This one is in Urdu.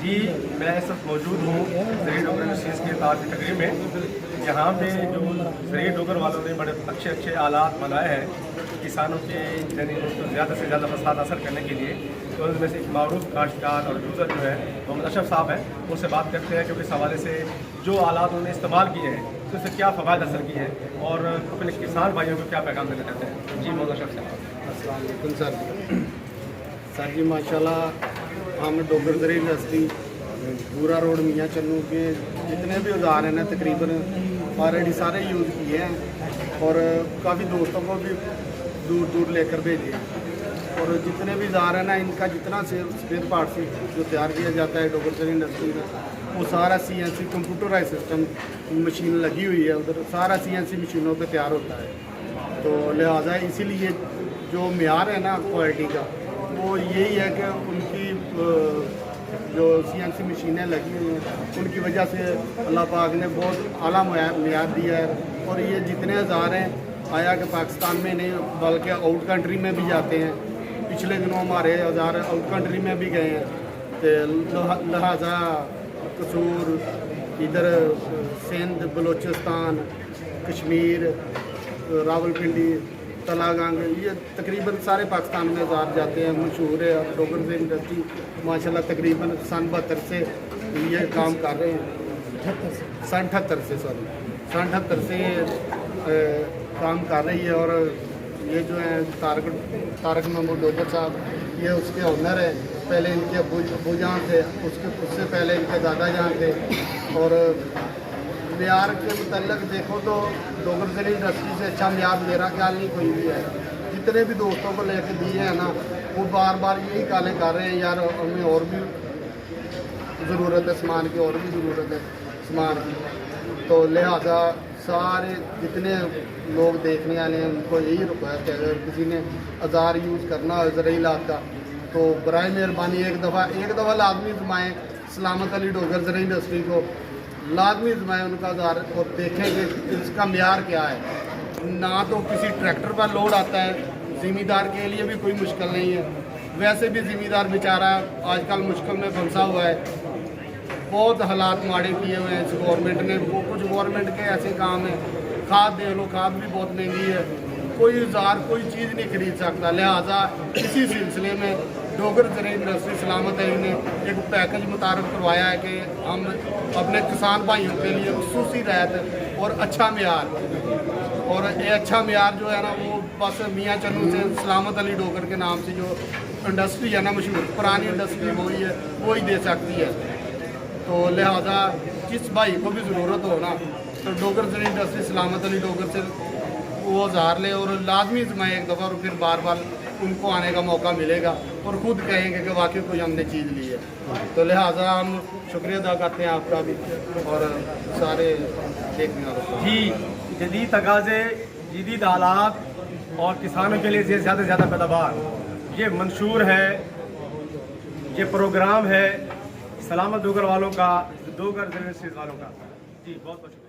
جی میں اس وقت موجود ہوں زرعی ڈوگر انڈسٹریز کے تعارفی تقریب میں، جہاں پہ جو زرعی ڈوگر والوں نے بڑے اچھے آلات بنائے ہیں کسانوں کے یعنی اس کو زیادہ سے زیادہ فساد حاصل کرنے کے لیے. تو ان میں سے ایک معروف کاشتکار اور یوزر جو ہے محمد اشرف صاحب ہیں، ان سے بات کرتے ہیں کہ اس حوالے سے جو آلات انہوں نے استعمال کیے ہیں تو اس سے کیا فوائد حاصل کیے ہیں اور اپنے کسان بھائیوں کو کیا پیغام دینا چاہتے ہیں. جی محمد اشرف صاحب. السلام علیکم سر جی ماشاء اللہ ہم ڈوگر زرعی انڈسٹری پورا روڈ میاں چنو کے جتنے بھی اوزار ہیں تقریباً آلریڈی سارے یوز کیے ہیں اور کافی دوستوں کو بھی دور دور لے کر بھیجے ہیں. اور جتنے بھی اوزار ہیں ان کا جتنا اسپیئر پارٹس جو تیار کیا جاتا ہے ڈوگر زرعی انڈسٹری میں وہ سارا CNC کمپیوٹرائز سسٹم مشین لگی ہوئی ہے ادھر، سارا CNC مشینوں پہ تیار ہوتا ہے. تو لہٰذا اسی لیے جو معیار ہے نا کوالٹی کا وہ یہی ہے کہ ان کی جو CNC مشینیں لگی ہوئی ہیں ان کی وجہ سے اللہ پاک نے بہت اعلیٰ معیار دیا ہے. اور یہ جتنے ہزار ہیں آیا کہ پاکستان میں نہیں بلکہ آؤٹ کنٹری میں بھی جاتے ہیں. پچھلے دنوں ہمارے ہزار آؤٹ کنٹری میں بھی گئے ہیں. تو لہٰذا قصور ادھر سندھ بلوچستان کشمیر راول پنڈی تلا گنگ یہ تقریباً سارے پاکستان میں ہزار جاتے ہیں. مشہور ہے اور ڈوگر زرعی انڈسٹری ماشاء اللہ تقریباً سن 72 سے یہ کام کر رہے ہیں. سن 78 سے کام کر رہی ہے. اور یہ جو ہے طارق محمود ڈوگر صاحب یہ اس کے آنر ہے. پہلے ان کے ابو جان تھے، اس سے پہلے ان کے دادا جان تھے. اور معیار کے متعلق دیکھو تو ڈوگر زرعی انڈسٹری سے اچھا معیار میرا خیال نہیں کوئی بھی ہے. جتنے بھی دوستوں کو لے کے دیے ہیں نا وہ بار بار یہی کالیں کر رہے ہیں یار ہمیں اور بھی ضرورت ہے سامان کی، اور بھی ضرورت ہے سامان کی. تو لہٰذا سارے جتنے لوگ دیکھنے والے ہیں ان کو یہی رکویت ہے اگر کسی نے اوزار یوز کرنا ہو زرعی آلات کا تو برائے مہربانی ایک دفعہ لازمی زمائیں سلامت علی ڈوگر زرعی انڈسٹری کو لازمی زمائیں ان کا اوزار اور دیکھیں کہ اس کا معیار کیا ہے. نہ تو کسی ٹریکٹر پر لوڈ آتا ہے، ذمہ دار کے لیے بھی کوئی مشکل نہیں ہے. ویسے بھی ذمہ دار بیچارہ آج کل مشکل میں پھنسا ہوا ہے. بہت حالات ماڑے کیے ہوئے ہیں اس گورنمنٹ نے. وہ کچھ گورنمنٹ کے ایسے کام ہیں، کھاد دے لو، کھاد بھی بہت مہنگی ہے، کوئی اوزار کوئی چیز نہیں خرید سکتا. لہٰذا اسی سلسلے میں ڈوگر زرعی انڈسٹری سلامت علی نے ایک پیکج متعارف کروایا ہے کہ ہم اپنے کسان بھائیوں کے لیے خصوصی رعایت اور اچھا معیار اور یہ اچھا معیار جو ہے نا وہ بس میاں چنو سے سلامت علی ڈوگر کے نام سے جو انڈسٹری ہے نا مشہور پرانی انڈسٹری وہی ہے وہی دے سکتی ہے. تو لہٰذا جس بھائی کو بھی ضرورت ہو نا تو ڈوگر زرعی انڈسٹری سلامت علی ڈوگر سے وہ اوزار لے اور لازمی زمائیں ایک دفعہ اور پھر بار بار ان کو آنے کا موقع ملے گا اور خود کہیں گے کہ واقعی کوئی ہم نے چیز لی ہے. تو لہٰذا ہم شکریہ ادا کرتے ہیں آپ کا بھی اور سارے دیکھنے والوں کا. جی جدید تقاضے، جدید آلات اور کسانوں کے لیے زیادہ سے زیادہ پیداوار، یہ منشور ہے، یہ پروگرام ہے سلامت ڈوگر والوں کا، ڈوگر زرعی انڈسٹریز والوں کا. جی بہت بہت